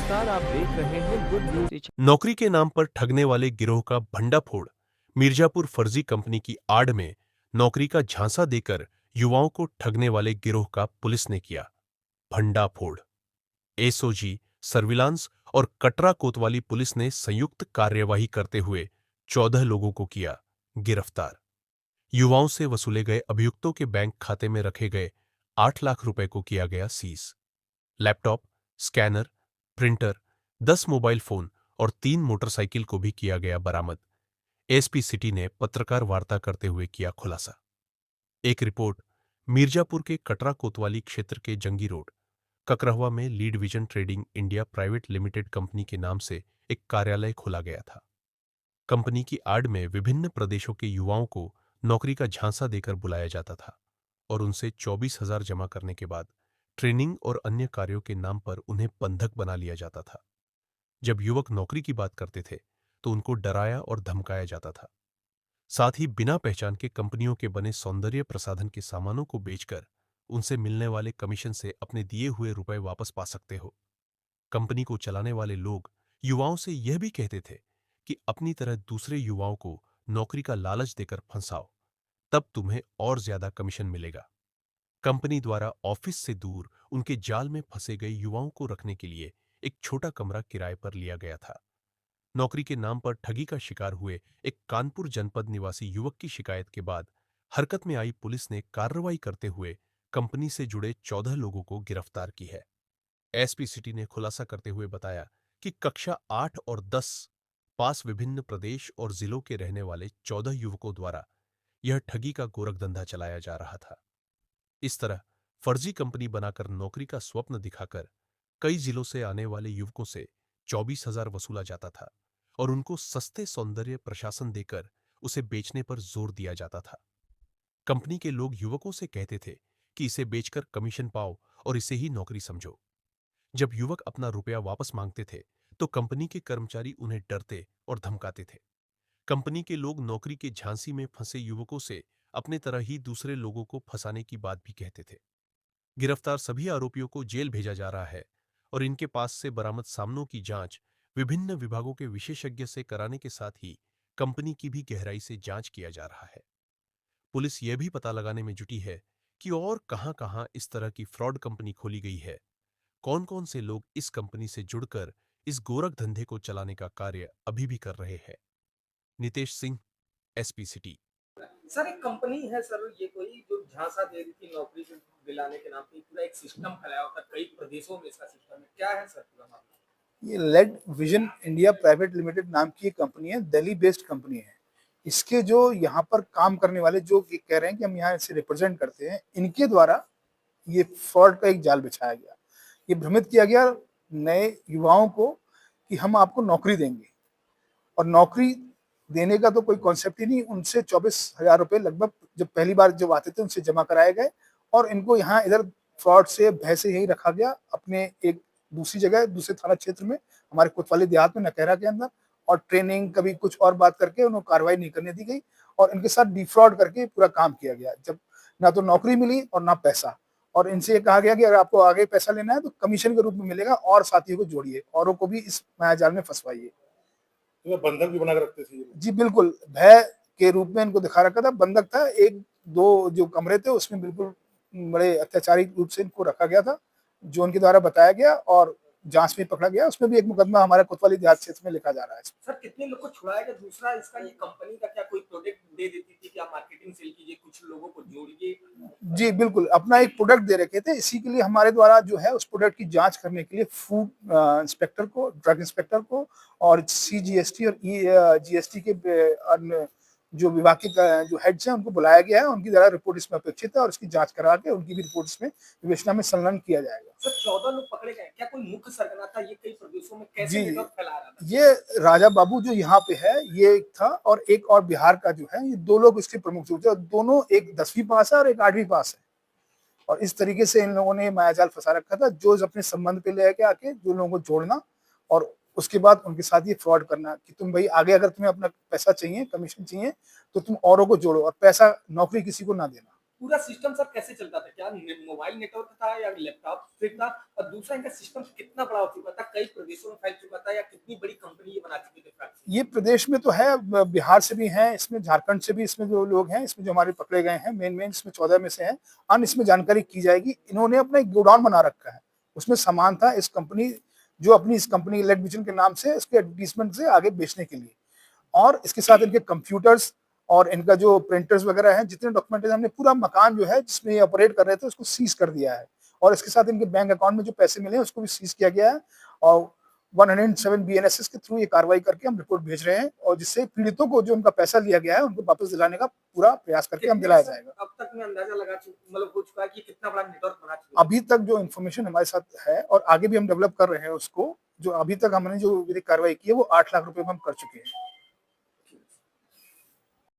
नमस्कार, आप देख रहे हैं गुड न्यूज। नौकरी के नाम पर ठगने वाले गिरोह का भंडाफोड़। मिर्जापुर फर्जी कंपनी की आड़ में नौकरी का झांसा देकर युवाओं को ठगने वाले गिरोह का पुलिस ने किया भंडाफोड़। एसओजी, सर्विलांस और कटरा कोतवाली पुलिस ने संयुक्त कार्यवाही करते हुए 14 लोगों को किया गिरफ्तार। युवाओं से वसूले गए अभियुक्तों के बैंक खाते में रखे गए 8 लाख रुपए को किया गया seize. Laptop, scanner, printer, 10 mobile phone और 3 मोटरसाइकिल को भी किया गया बरामद। एसपी सिटी ने पत्रकार वार्ता करते हुए किया खुलासा। एक रिपोर्ट। मिर्जापुर के कटरा कोतवाली क्षेत्र के जंगी रोड ककरहवा में lead vision trading India Private limited company के नाम से एक कार्यालय खोला गया था। कंपनी की आड़ में विभिन्न प्रदेशों के युवाओं को नौकरी का झांसा देकर बुलाया जाता था और उनसे 24,000 जमा करने के बाद ट्रेनिंग और अन्य कार्यों के नाम पर उन्हें बंधक बना लिया जाता था। जब युवक नौकरी की बात करते थे तो उनको डराया और धमकाया जाता था। साथ ही बिना पहचान के कंपनियों के बने सौंदर्य प्रसाधन के सामानों को बेचकर उनसे मिलने वाले कमीशन से अपने दिए हुए रुपए वापस पा सकते हो। कंपनी को चलाने वाले लोग युवाओं से यह भी कहते थे कि अपनी तरह दूसरे युवाओं को नौकरी का लालच देकर फंसाओ, तब तुम्हें और ज्यादा कमीशन मिलेगा। कंपनी द्वारा ऑफिस से दूर उनके जाल में फंसे गए युवाओं को रखने के लिए एक छोटा कमरा किराए पर लिया गया था। नौकरी के नाम पर ठगी का शिकार हुए एक कानपुर जनपद निवासी युवक की शिकायत के बाद हरकत में आई पुलिस ने कार्रवाई करते हुए कंपनी से जुड़े 14 लोगों को गिरफ्तार की है। एसपी सिटी ने खुलासा करते हुए बताया कि कक्षा 8 और 10 पास विभिन्न प्रदेश और जिलों के रहने वाले 14 युवकों द्वारा यह ठगी का गोरखधंधा चलाया जा रहा था। इस तरह फर्जी कंपनी बनाकर नौकरी का स्वप्न दिखाकर कई जिलों से आने वाले युवकों से 24,000 वसूला जाता था और उनको सस्ते सौंदर्य प्रशासन देकर उसे बेचने पर जोर दिया जाता था। कंपनी के लोग युवकों से कहते थे कि इसे बेचकर कमीशन पाओ और इसे ही नौकरी समझो। जब युवक अपना रुपया वापस मांगते थे तो कंपनी के कर्मचारी उन्हें डरते और धमकाते थे। कंपनी के लोग नौकरी के झांसी में फंसे युवकों से अपने तरह ही दूसरे लोगों को फंसाने की बात भी कहते थे। गिरफ्तार सभी आरोपियों को जेल भेजा जा रहा है और इनके पास से बरामद सामानों की जांच विभिन्न विभागों के विशेषज्ञ से कराने के साथ ही कंपनी की भी गहराई से जांच किया जा रहा है। पुलिस यह भी पता लगाने में जुटी है कि और कहां-कहां इस तरह की फ्रॉड कंपनी खोली गई है, कौन-कौन से लोग इस कंपनी से जुड़कर इस गोरख धंधे को चलाने का कार्य अभी भी कर रहे हैं। Nitesh Singh, SP city. Sir एक कंपनी है सर, ये कोई जो झांसा दे रही थी नौकरी से दिलाने के नाम पे पूरा एक सिस्टम फैलाया होता है, कई प्रदेशों में इसका सिस्टम है, क्या है सर पूरा मामला? ये Led Vision India Private Limited नाम की एक कंपनी है, दिल्ली बेस्ड कंपनी है। इसके जो यहाँ पर काम करने वाले जो ये कह रहे हैं कि हम यहाँ से रिप्रेजेंट करते हैं, इनके द्वारा ये फ्रॉड का एक जाल बिछाया गया। ये भ्रमित किया गया नए युवाओं को कि हम आपको नौकरी देंगे, और नौकरी देने का तो कोई कॉन्सेप्ट ही नहीं। उनसे 24,000 रुपए लगभग जब पहली बार जब आते थे उनसे जमा कराए गए और इनको यहाँ इधर फ्रॉड से भय से यही रखा गया अपने एक दूसरी जगह दूसरे थाना क्षेत्र में हमारे कोतवाली देहात में नकेरा के अंदर, और ट्रेनिंग कभी कुछ और बात करके उन्हें कार्रवाई नहीं करने दी गई और इनके साथ डिफ्रॉड करके पूरा काम किया गया। जब ना तो नौकरी मिली और ना पैसा, और इनसे ये कहा गया कि अगर आपको आगे पैसा लेना है तो कमीशन के रूप में मिलेगा और साथियों को जोड़िए, औरों को भी इस मायाजाल में फंसवाइए। तो बंधक भी बना के रखते थे जी बिल्कुल, भय के रूप में इनको दिखा रखा था। बंधक था, एक दो जो कमरे थे उसमें बिल्कुल बड़े अत्याचारी रूप से इनको रखा गया था, जो उनके द्वारा बताया गया और जांच में पकड़ा गया। उसमें भी एक मुकदमा हमारे कोतवाली देहात क्षेत्र में लिखा जा रहा है। सर कितने लोग को छुड़ाया गया? दूसरा इसका ये कंपनी का क्या कोई प्रोडक्ट दे देती थी कि आप मार्केटिंग सेल कीजिए, कुछ लोगों को जोड़िए? जी बिल्कुल, अपना एक प्रोडक्ट दे रखे थे। इसी के लिए हमारे द्वारा जो है उस प्रोडक्ट की जांच करने के लिए फूड इंस्पेक्टर को, ड्रग इंस्पेक्टर को और सीजीएसटी और जीएसटी के अन्य जो विभाग के जो हेड्स हैं उनको बुलाया गया है। उनकी द्वारा रिपोर्ट इसमें अपेक्षित है और इसकी जांच करा के उनकी भी रिपोर्ट इसमें विवेचना में संलग्न किया जाएगा। सर 14 लोग पकड़े गए, क्या कोई मुख्य सरगना था? ये कई प्रदेशों में कैसे नेटवर्क फैला रहा था? ये राजा बाबू जो यहाँ पे है ये एक था, और एक और बिहार का जो है, ये दो लोग इसके प्रमुख थे। दोनों एक 10वीं पास है और एक 8वीं पास है, और इस तरीके से इन लोगों ने मायाजाल फंसा रखा था, जो अपने संबंध पे लेके आके जो लोगों को जोड़ना और उसके बाद उनके साथ ये फ्रॉड करना कि तुम भाई आगे अगर तुम्हें अपना पैसा चाहिए, कमीशन चाहिए, तो तुम औरों को जोड़ो और पैसा, नौकरी किसी को ना देना। पूरा सिस्टम सर कैसे चलता था? क्या मोबाइल नेटवर्क था या लैपटॉप से था? और दूसरा इनका सिस्टम कितना बड़ा हो चुका था? कई प्रदेशों में फैल चुका था या कितनी बड़ी कंपनी ये बना चुकी थी फ्रैंचाइजी? ये प्रदेश में तो है, बिहार से भी हैं, इसमें झारखंड से भी इसमें जो लोग हैं, इसमें जो हमारे पकड़े गए हैं, मेन इसमें 14 में से हैं। अन्य इसमें जानकारी की जाएगी। इन्होंने अपना एक गोडाउन बना रखा है, उसमें सामान था इस कंपनी, जो अपनी इस कंपनी इलेक्ट विजन के नाम से इसके एडवर्टीजमेंट से आगे बेचने के लिए। और इसके साथ इनके कंप्यूटर्स और इनका जो प्रिंटर्स वगैरह हैं, जितने डॉक्यूमेंट हमने पूरा मकान जो है जिसमें ये ऑपरेट कर रहे थे उसको सीज कर दिया है। और इसके साथ इनके बैंक अकाउंट में जो पैसे मिले हैं उसको भी सीज किया गया है। और 107 बीएनएसएस के थ्रू ये कार्रवाई करके हम रिपोर्ट भेज रहे हैं, और जिससे पीड़ितों को जो उनका पैसा लिया गया है उनको वापस दिलाने का पूरा प्रयास करके हम दिलाया जाएगा। अब तक में अंदाजा लगा मतलब हो चुका है कि कितना बड़ा नेटवर्क बना चुका है? अभी तक जो इन्फॉर्मेशन हमारे साथ है और आगे भी हम डेवलप कर रहे हैं उसको, जो अभी तक हमने जो विधिक कार्रवाई की है वो 8 लाख रुपए में हम कर चुके हैं।